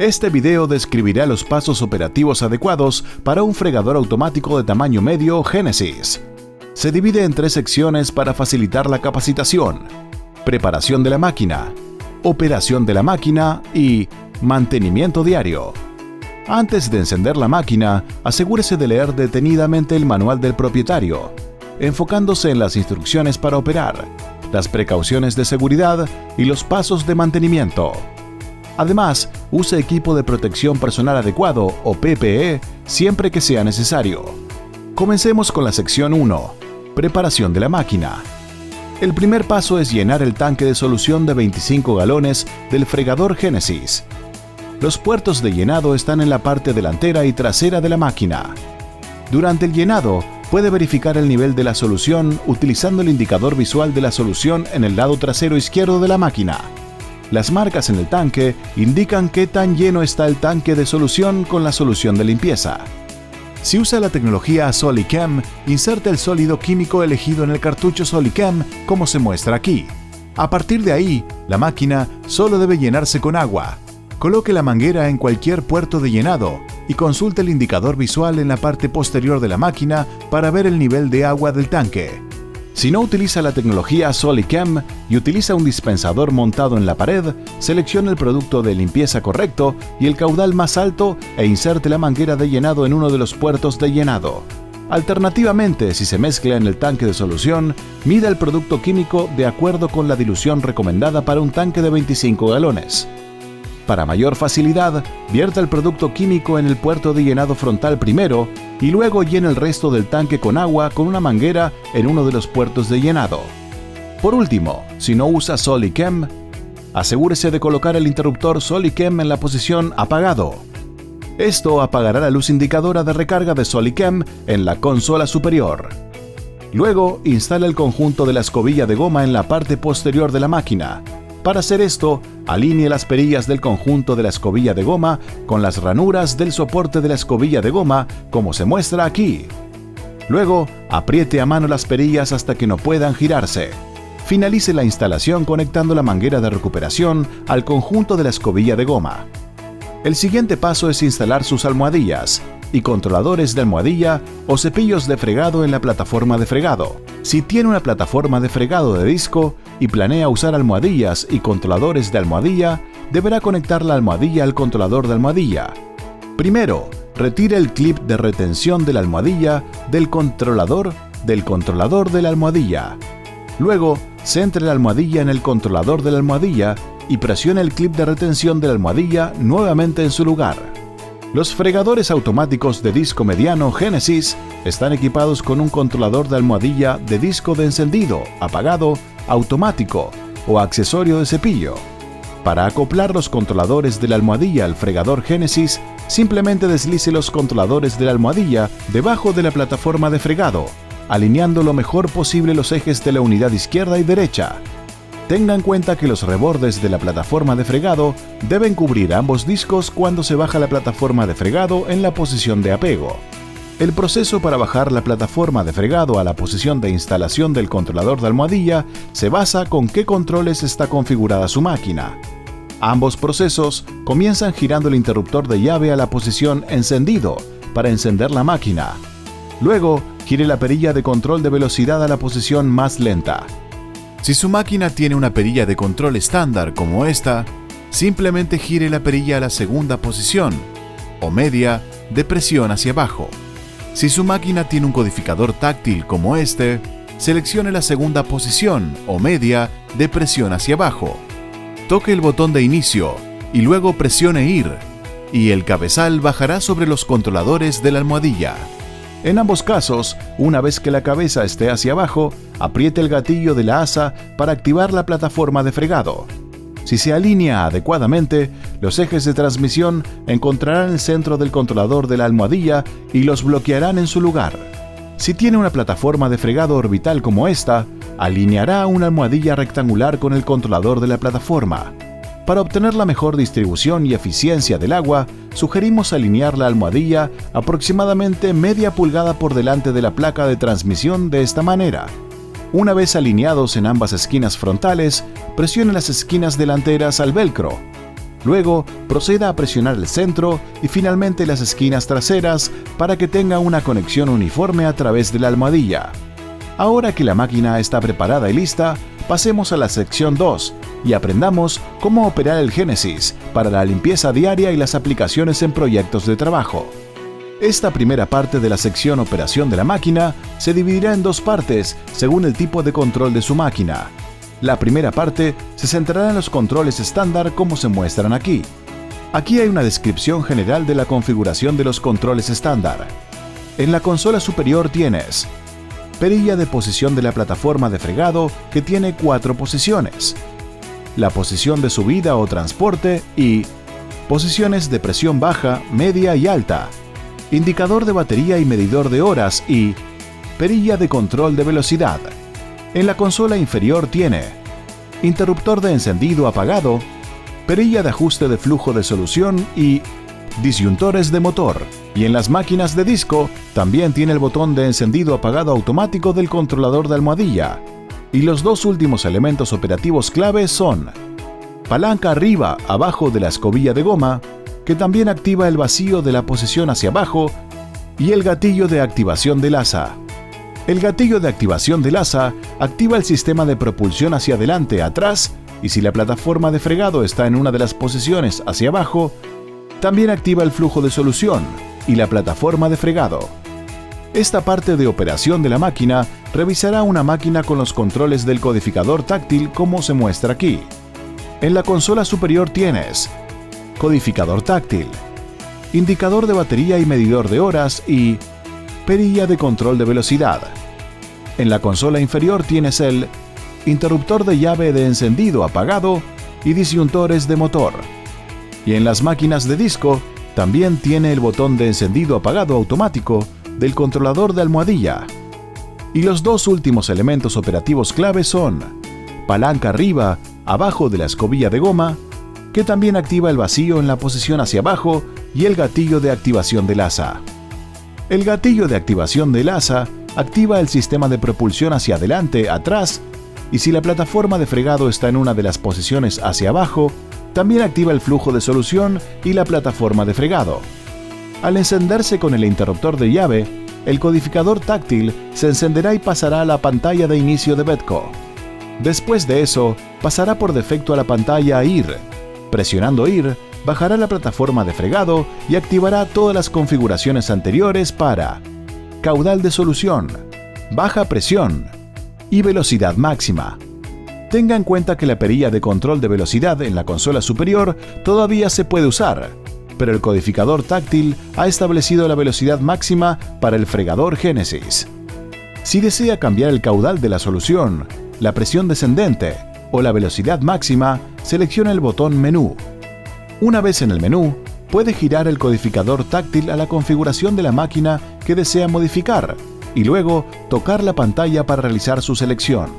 Este video describirá los pasos operativos adecuados para un fregador automático de tamaño medio Genesis. Se divide en 3 secciones para facilitar la capacitación: preparación de la máquina, operación de la máquina y mantenimiento diario. Antes de encender la máquina, asegúrese de leer detenidamente el manual del propietario, enfocándose en las instrucciones para operar, las precauciones de seguridad y los pasos de mantenimiento. Además, use equipo de protección personal adecuado o PPE siempre que sea necesario. Comencemos con la sección 1, preparación de la máquina. El primer paso es llenar el tanque de solución de 25 galones del fregador Genesis. Los puertos de llenado están en la parte delantera y trasera de la máquina. Durante el llenado, puede verificar el nivel de la solución utilizando el indicador visual de la solución en el lado trasero izquierdo de la máquina. Las marcas en el tanque indican qué tan lleno está el tanque de solución con la solución de limpieza. Si usa la tecnología SoliChem, inserte el sólido químico elegido en el cartucho SoliChem como se muestra aquí. A partir de ahí, la máquina solo debe llenarse con agua. Coloque la manguera en cualquier puerto de llenado y consulte el indicador visual en la parte posterior de la máquina para ver el nivel de agua del tanque. Si no utiliza la tecnología SoliChem y utiliza un dispensador montado en la pared, seleccione el producto de limpieza correcto y el caudal más alto e inserte la manguera de llenado en uno de los puertos de llenado. Alternativamente, si se mezcla en el tanque de solución, mida el producto químico de acuerdo con la dilución recomendada para un tanque de 25 galones. Para mayor facilidad, vierta el producto químico en el puerto de llenado frontal primero y luego llene el resto del tanque con agua con una manguera en uno de los puertos de llenado. Por último, si no usa SoliChem, asegúrese de colocar el interruptor SoliChem en la posición apagado. Esto apagará la luz indicadora de recarga de SoliChem en la consola superior. Luego, instala el conjunto de la escobilla de goma en la parte posterior de la máquina. Para hacer esto, alinee las perillas del conjunto de la escobilla de goma con las ranuras del soporte de la escobilla de goma, como se muestra aquí. Luego, apriete a mano las perillas hasta que no puedan girarse. Finalice la instalación conectando la manguera de recuperación al conjunto de la escobilla de goma. El siguiente paso es instalar sus almohadillas y controladores de almohadilla o cepillos de fregado en la plataforma de fregado. Si tiene una plataforma de fregado de disco y planea usar almohadillas y controladores de almohadilla, deberá conectar la almohadilla al controlador de almohadilla. Primero, retire el clip de retención de la almohadilla del controlador de la almohadilla. Luego, centre la almohadilla en el controlador de la almohadilla y presione el clip de retención de la almohadilla nuevamente en su lugar. Los fregadores automáticos de disco mediano Genesis están equipados con un controlador de almohadilla de disco de encendido, apagado, automático o accesorio de cepillo. Para acoplar los controladores de la almohadilla al fregador Genesis, simplemente deslice los controladores de la almohadilla debajo de la plataforma de fregado, alineando lo mejor posible los ejes de la unidad izquierda y derecha. Tenga en cuenta que los rebordes de la plataforma de fregado deben cubrir ambos discos cuando se baja la plataforma de fregado en la posición de apego. El proceso para bajar la plataforma de fregado a la posición de instalación del controlador de almohadilla se basa con qué controles está configurada su máquina. Ambos procesos comienzan girando el interruptor de llave a la posición encendido para encender la máquina. Luego, gire la perilla de control de velocidad a la posición más lenta. Si su máquina tiene una perilla de control estándar como esta, simplemente gire la perilla a la segunda posición, o media, de presión hacia abajo. Si su máquina tiene un codificador táctil como este, seleccione la segunda posición, o media, de presión hacia abajo. Toque el botón de inicio y luego presione IR, y el cabezal bajará sobre los controladores de la almohadilla. En ambos casos, una vez que la cabeza esté hacia abajo, apriete el gatillo de la asa para activar la plataforma de fregado. Si se alinea adecuadamente, los ejes de transmisión encontrarán el centro del controlador de la almohadilla y los bloquearán en su lugar. Si tiene una plataforma de fregado orbital como esta, alineará una almohadilla rectangular con el controlador de la plataforma. Para obtener la mejor distribución y eficiencia del agua, sugerimos alinear la almohadilla aproximadamente media pulgada por delante de la placa de transmisión de esta manera. Una vez alineados en ambas esquinas frontales, presione las esquinas delanteras al velcro. Luego, proceda a presionar el centro y finalmente las esquinas traseras para que tenga una conexión uniforme a través de la almohadilla. Ahora que la máquina está preparada y lista, pasemos a la sección 2 y aprendamos cómo operar el Genesis para la limpieza diaria y las aplicaciones en proyectos de trabajo. Esta primera parte de la sección operación de la máquina se dividirá en dos partes según el tipo de control de su máquina. La primera parte se centrará en los controles estándar como se muestran aquí. Aquí hay una descripción general de la configuración de los controles estándar. En la consola superior tienes perilla de posición de la plataforma de fregado que tiene 4 posiciones, la posición de subida o transporte y posiciones de presión baja, media y alta, indicador de batería y medidor de horas y perilla de control de velocidad. En la consola inferior tiene interruptor de encendido apagado, perilla de ajuste de flujo de solución y disyuntores de motor. Y en las máquinas de disco también tiene el botón de encendido apagado automático del controlador de almohadilla. Y los dos últimos elementos operativos clave son palanca arriba, abajo de la escobilla de goma, que también activa el vacío de la posición hacia abajo, y el gatillo de activación del asa. El gatillo de activación del asa activa el sistema de propulsión hacia adelante, atrás, y si la plataforma de fregado está en una de las posiciones hacia abajo, también activa el flujo de solución y la plataforma de fregado. Esta parte de operación de la máquina revisará una máquina con los controles del codificador táctil como se muestra aquí. En la consola superior tienes codificador táctil, indicador de batería y medidor de horas y perilla de control de velocidad. En la consola inferior tienes el interruptor de llave de encendido apagado y disyuntores de motor. Y en las máquinas de disco también tiene el botón de encendido apagado automático del controlador de almohadilla. Y los dos últimos elementos operativos clave son palanca arriba, abajo de la escobilla de goma, que también activa el vacío en la posición hacia abajo, y el gatillo de activación del asa. El gatillo de activación del asa activa el sistema de propulsión hacia adelante, atrás, y si la plataforma de fregado está en una de las posiciones hacia abajo, también activa el flujo de solución y la plataforma de fregado. Al encenderse con el interruptor de llave, el codificador táctil se encenderá y pasará a la pantalla de inicio de Vetco. Después de eso, pasará por defecto a la pantalla IR. Presionando IR, bajará la plataforma de fregado y activará todas las configuraciones anteriores para caudal de solución, baja presión y velocidad máxima. Tenga en cuenta que la perilla de control de velocidad en la consola superior todavía se puede usar, pero el codificador táctil ha establecido la velocidad máxima para el fregador Genesis. Si desea cambiar el caudal de la solución, la presión descendente o la velocidad máxima, seleccione el botón Menú. Una vez en el menú, puede girar el codificador táctil a la configuración de la máquina que desea modificar y luego tocar la pantalla para realizar su selección.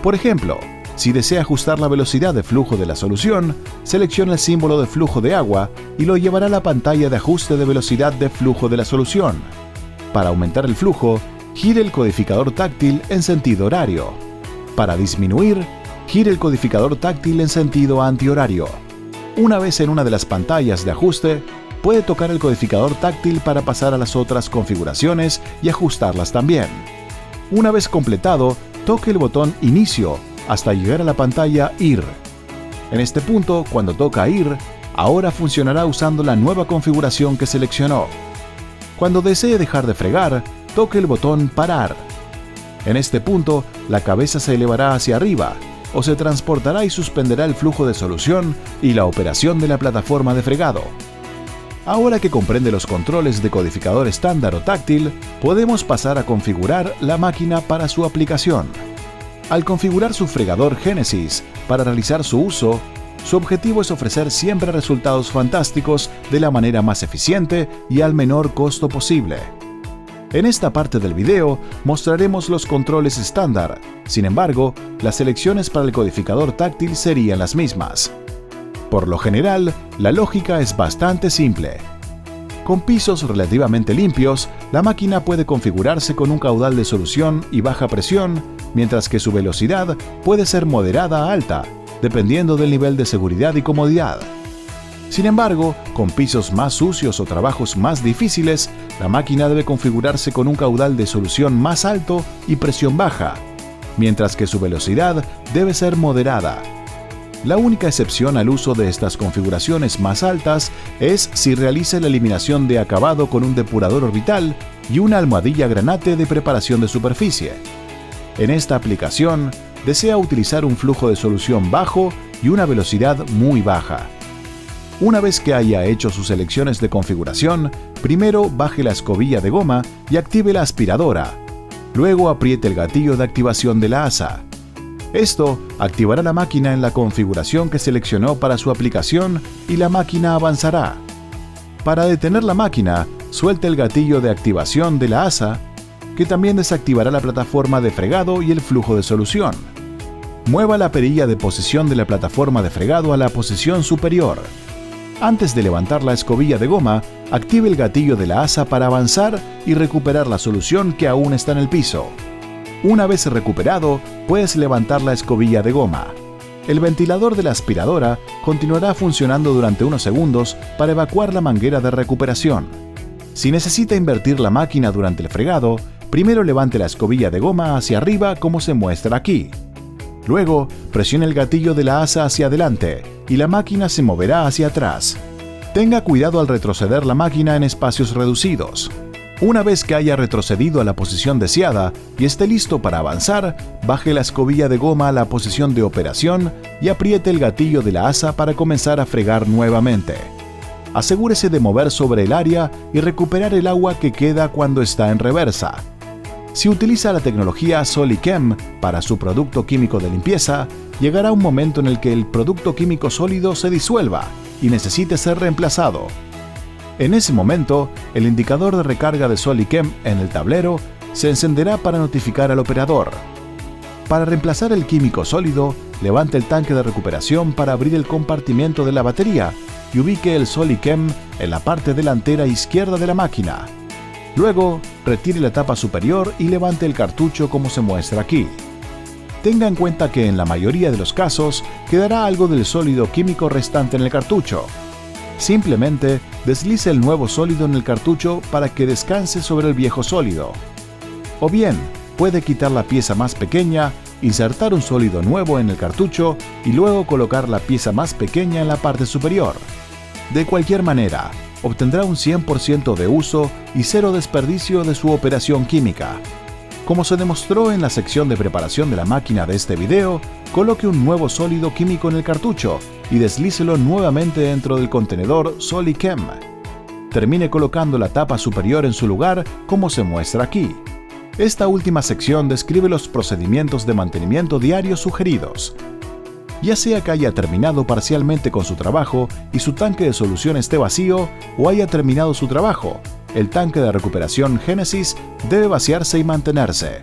Por ejemplo, si desea ajustar la velocidad de flujo de la solución, seleccione el símbolo de flujo de agua y lo llevará a la pantalla de ajuste de velocidad de flujo de la solución. Para aumentar el flujo, gire el codificador táctil en sentido horario. Para disminuir, gire el codificador táctil en sentido antihorario. Una vez en una de las pantallas de ajuste, puede tocar el codificador táctil para pasar a las otras configuraciones y ajustarlas también. Una vez completado, toque el botón Inicio hasta llegar a la pantalla IR. En este punto, cuando toca IR, ahora funcionará usando la nueva configuración que seleccionó. Cuando desee dejar de fregar, toque el botón Parar. En este punto, la cabeza se elevará hacia arriba, o se transportará y suspenderá el flujo de solución y la operación de la plataforma de fregado. Ahora que comprende los controles de codificador estándar o táctil, podemos pasar a configurar la máquina para su aplicación. Al configurar su fregador Genesis para realizar su uso, su objetivo es ofrecer siempre resultados fantásticos de la manera más eficiente y al menor costo posible. En esta parte del video mostraremos los controles estándar, sin embargo, las selecciones para el codificador táctil serían las mismas. Por lo general, la lógica es bastante simple. Con pisos relativamente limpios, la máquina puede configurarse con un caudal de solución y baja presión, mientras que su velocidad puede ser moderada a alta, dependiendo del nivel de seguridad y comodidad. Sin embargo, con pisos más sucios o trabajos más difíciles, la máquina debe configurarse con un caudal de solución más alto y presión baja, mientras que su velocidad debe ser moderada. La única excepción al uso de estas configuraciones más altas es si realiza la eliminación de acabado con un depurador orbital y una almohadilla granate de preparación de superficie. En esta aplicación, desea utilizar un flujo de solución bajo y una velocidad muy baja. Una vez que haya hecho sus selecciones de configuración, primero baje la escobilla de goma y active la aspiradora. Luego apriete el gatillo de activación de la asa. Esto activará la máquina en la configuración que seleccionó para su aplicación y la máquina avanzará. Para detener la máquina, suelte el gatillo de activación de la asa, que también desactivará la plataforma de fregado y el flujo de solución. Mueva la perilla de posición de la plataforma de fregado a la posición superior. Antes de levantar la escobilla de goma, active el gatillo de la asa para avanzar y recuperar la solución que aún está en el piso. Una vez recuperado, puedes levantar la escobilla de goma. El ventilador de la aspiradora continuará funcionando durante unos segundos para evacuar la manguera de recuperación. Si necesita invertir la máquina durante el fregado, primero levante la escobilla de goma hacia arriba como se muestra aquí. Luego, presione el gatillo de la asa hacia adelante y la máquina se moverá hacia atrás. Tenga cuidado al retroceder la máquina en espacios reducidos. Una vez que haya retrocedido a la posición deseada y esté listo para avanzar, baje la escobilla de goma a la posición de operación y apriete el gatillo de la asa para comenzar a fregar nuevamente. Asegúrese de mover sobre el área y recuperar el agua que queda cuando está en reversa. Si utiliza la tecnología SoliChem para su producto químico de limpieza, llegará un momento en el que el producto químico sólido se disuelva y necesite ser reemplazado. En ese momento, el indicador de recarga de SoliChem en el tablero se encenderá para notificar al operador. Para reemplazar el químico sólido, levante el tanque de recuperación para abrir el compartimiento de la batería y ubique el SoliChem en la parte delantera izquierda de la máquina. Luego, retire la tapa superior y levante el cartucho como se muestra aquí. Tenga en cuenta que en la mayoría de los casos quedará algo del sólido químico restante en el cartucho. Simplemente deslice el nuevo sólido en el cartucho para que descanse sobre el viejo sólido. O bien, puede quitar la pieza más pequeña, insertar un sólido nuevo en el cartucho y luego colocar la pieza más pequeña en la parte superior. De cualquier manera, obtendrá un 100% de uso y cero desperdicio de su operación química. Como se demostró en la sección de preparación de la máquina de este video, coloque un nuevo sólido químico en el cartucho y deslícelo nuevamente dentro del contenedor SoliChem. Termine colocando la tapa superior en su lugar como se muestra aquí. Esta última sección describe los procedimientos de mantenimiento diario sugeridos. Ya sea que haya terminado parcialmente con su trabajo y su tanque de solución esté vacío o haya terminado su trabajo, el tanque de recuperación Genesis debe vaciarse y mantenerse.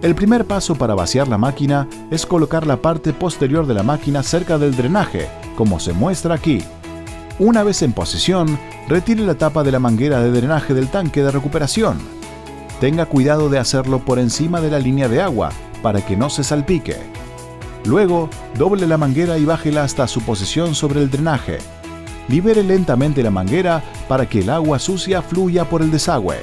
El primer paso para vaciar la máquina es colocar la parte posterior de la máquina cerca del drenaje, como se muestra aquí. Una vez en posición, retire la tapa de la manguera de drenaje del tanque de recuperación. Tenga cuidado de hacerlo por encima de la línea de agua para que no se salpique. Luego, doble la manguera y bájela hasta su posición sobre el drenaje. Libere lentamente la manguera para que el agua sucia fluya por el desagüe.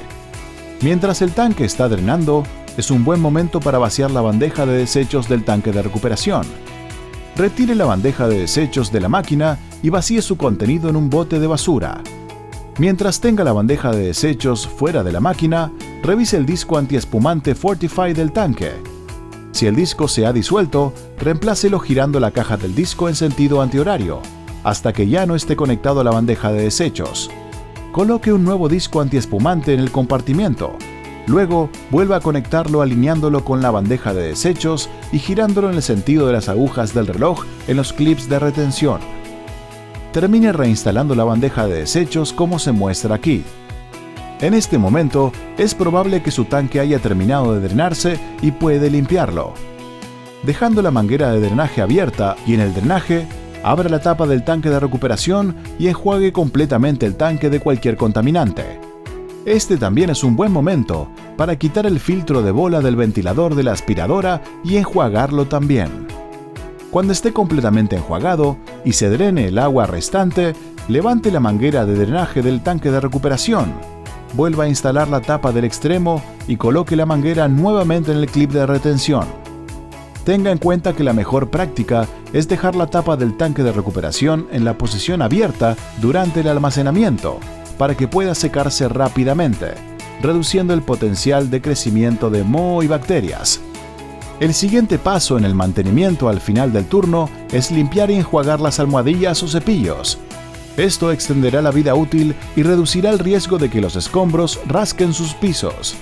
Mientras el tanque está drenando, es un buen momento para vaciar la bandeja de desechos del tanque de recuperación. Retire la bandeja de desechos de la máquina y vacíe su contenido en un bote de basura. Mientras tenga la bandeja de desechos fuera de la máquina, revise el disco antiespumante Fortify del tanque. Si el disco se ha disuelto, reemplácelo girando la caja del disco en sentido antihorario, hasta que ya no esté conectado a la bandeja de desechos. Coloque un nuevo disco antiespumante en el compartimiento. Luego, vuelva a conectarlo alineándolo con la bandeja de desechos y girándolo en el sentido de las agujas del reloj en los clips de retención. Termine reinstalando la bandeja de desechos como se muestra aquí. En este momento, es probable que su tanque haya terminado de drenarse y puede limpiarlo. Dejando la manguera de drenaje abierta y en el drenaje, abra la tapa del tanque de recuperación y enjuague completamente el tanque de cualquier contaminante. Este también es un buen momento para quitar el filtro de bola del ventilador de la aspiradora y enjuagarlo también. Cuando esté completamente enjuagado y se drene el agua restante, levante la manguera de drenaje del tanque de recuperación, vuelva a instalar la tapa del extremo y coloque la manguera nuevamente en el clip de retención. Tenga en cuenta que la mejor práctica es dejar la tapa del tanque de recuperación en la posición abierta durante el almacenamiento, para que pueda secarse rápidamente, reduciendo el potencial de crecimiento de moho y bacterias. El siguiente paso en el mantenimiento al final del turno es limpiar y enjuagar las almohadillas o cepillos. Esto extenderá la vida útil y reducirá el riesgo de que los escombros rasquen sus pisos.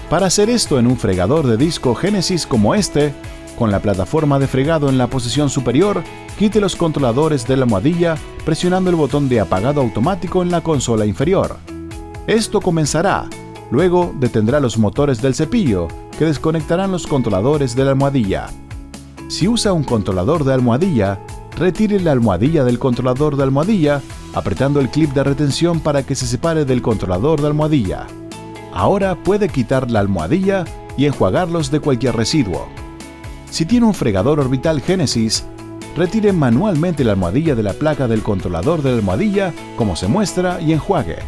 Para hacer esto en un fregador de disco Genesis como este, con la plataforma de fregado en la posición superior, quite los controladores de la almohadilla presionando el botón de apagado automático en la consola inferior. Esto comenzará, luego detendrá los motores del cepillo, que desconectarán los controladores de la almohadilla. Si usa un controlador de almohadilla, retire la almohadilla del controlador de almohadilla, apretando el clip de retención para que se separe del controlador de almohadilla. Ahora puede quitar la almohadilla y enjuagarlos de cualquier residuo. Si tiene un fregador orbital Genesis, retire manualmente la almohadilla de la placa del controlador de la almohadilla, como se muestra, y enjuague.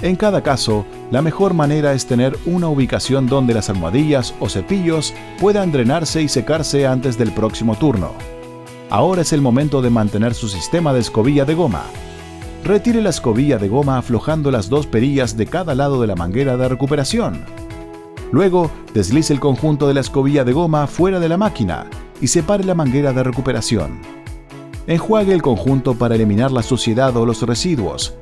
En cada caso, la mejor manera es tener una ubicación donde las almohadillas o cepillos puedan drenarse y secarse antes del próximo turno. Ahora es el momento de mantener su sistema de escobilla de goma. Retire la escobilla de goma aflojando las dos perillas de cada lado de la manguera de recuperación. Luego, deslice el conjunto de la escobilla de goma fuera de la máquina y separe la manguera de recuperación. Enjuague el conjunto para eliminar la suciedad o los residuos.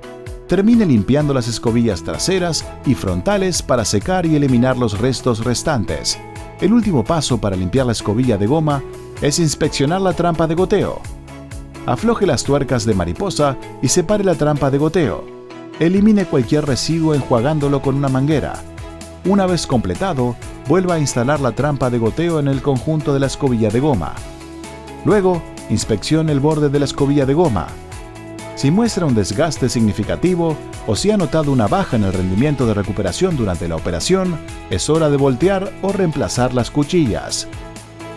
Termine limpiando las escobillas traseras y frontales para secar y eliminar los restos restantes. El último paso para limpiar la escobilla de goma es inspeccionar la trampa de goteo. Afloje las tuercas de mariposa y separe la trampa de goteo. Elimine cualquier residuo enjuagándolo con una manguera. Una vez completado, vuelva a instalar la trampa de goteo en el conjunto de la escobilla de goma. Luego, inspeccione el borde de la escobilla de goma. Si muestra un desgaste significativo o si ha notado una baja en el rendimiento de recuperación durante la operación, es hora de voltear o reemplazar las cuchillas.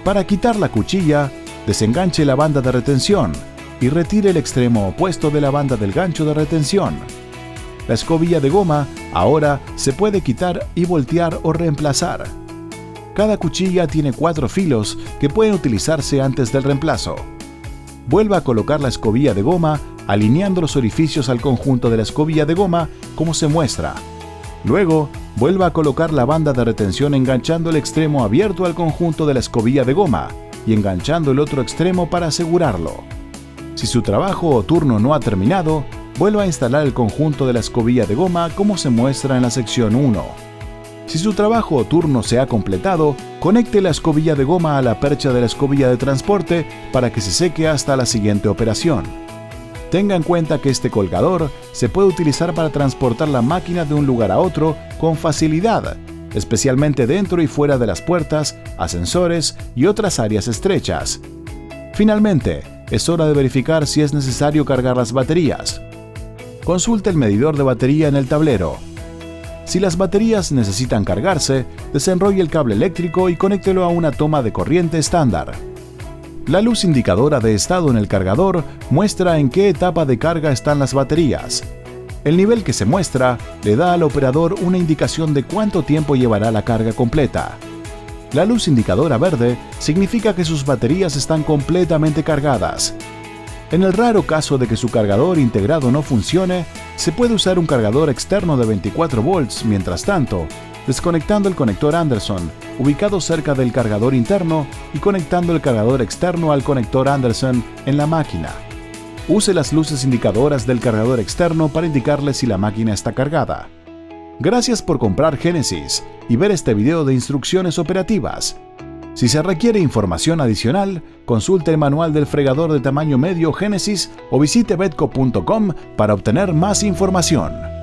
Para quitar la cuchilla, desenganche la banda de retención y retire el extremo opuesto de la banda del gancho de retención. La escobilla de goma ahora se puede quitar y voltear o reemplazar. Cada cuchilla tiene 4 filos que pueden utilizarse antes del reemplazo. Vuelva a colocar la escobilla de goma alineando los orificios al conjunto de la escobilla de goma como se muestra. Luego, vuelva a colocar la banda de retención enganchando el extremo abierto al conjunto de la escobilla de goma y enganchando el otro extremo para asegurarlo. Si su trabajo o turno no ha terminado, vuelva a instalar el conjunto de la escobilla de goma como se muestra en la sección 1. Si su trabajo o turno se ha completado, conecte la escobilla de goma a la percha de la escobilla de transporte para que se seque hasta la siguiente operación. Tenga en cuenta que este colgador se puede utilizar para transportar la máquina de un lugar a otro con facilidad, especialmente dentro y fuera de las puertas, ascensores y otras áreas estrechas. Finalmente, es hora de verificar si es necesario cargar las baterías. Consulte el medidor de batería en el tablero. Si las baterías necesitan cargarse, desenrolle el cable eléctrico y conéctelo a una toma de corriente estándar. La luz indicadora de estado en el cargador muestra en qué etapa de carga están las baterías. El nivel que se muestra le da al operador una indicación de cuánto tiempo llevará la carga completa. La luz indicadora verde significa que sus baterías están completamente cargadas. En el raro caso de que su cargador integrado no funcione, se puede usar un cargador externo de 24 volts mientras tanto, desconectando el conector Anderson, ubicado cerca del cargador interno, y conectando el cargador externo al conector Anderson en la máquina. Use las luces indicadoras del cargador externo para indicarle si la máquina está cargada. Gracias por comprar Genesis y ver este video de instrucciones operativas. Si se requiere información adicional, consulte el manual del fregador de tamaño medio Genesis o visite betco.com para obtener más información.